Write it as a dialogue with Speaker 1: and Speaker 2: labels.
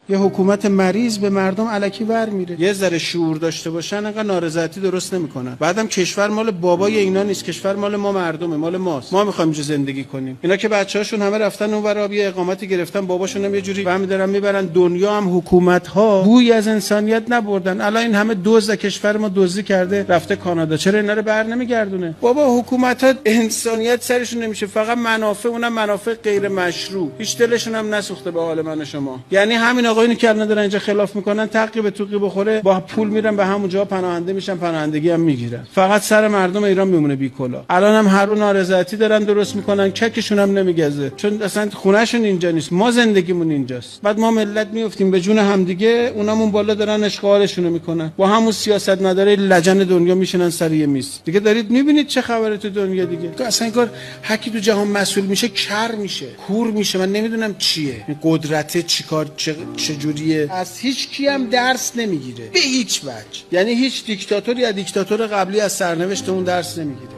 Speaker 1: یه حکومت مریض به مردم الکی ور میره. یه ذره شعور داشته باشن انقدر نارضایتی درست نمیکنن. بعدم کشور مال بابای اینا نیست، کشور مال ما مردمه، مال ماست. ما میخوایم اینجا زندگی کنیم. اینا که بچه‌هاشون همه رفتن اونورا یه اقامتی گرفتن، باباشون هم یه جوری برمی‌دارن میبرن دنیا. هم حکومت‌ها بوی از انسانیت نبردن. الان این همه دزد کشور ما دزدی کرده رفته کانادا، چرا اینا رو بر نمیگردونه؟ بابا حکومت‌ها انسانیت سرشون نمیشه، فقط منافع، اونم منافع غیر مشروع. هیچ دلشون هم نسوخته به حال من و شما. یعنی همین آقایونی که الان دارن اینجا خلاف میکنن تعقیب توقی بخوره با پول میرن به همون جا پناهنده میشن، پناهندگی هم میگیرن. فقط سر مردم ایران میمونه بی کلا. الان هم هر اون نارضایتی دارن درست میکنن، چکشون هم نمیگزه، چون اصلا خونهشون اینجا نیست، ما زندگیمون اینجاست. بعد ما ملت میافتیم به جون همدیگه، اونامون بالا دارن اشغالشون میکنن. با همون سیاست مداره لجن دنیا میشینن سر یه میز. دیگه دارید میبینید چه خبره تو دنیا دیگه. تو اصلا کار هکی تو جهان مسئول میشه کر میشه، کور میشه، من نمیدونم چیه. قدرت چیکار چه جوریه، از هیچ کی هم درس نمیگیره به هیچ وجه. یعنی هیچ دیکتاتوری از دیکتاتور قبلی از سرنوشت اون درس نمیگیره.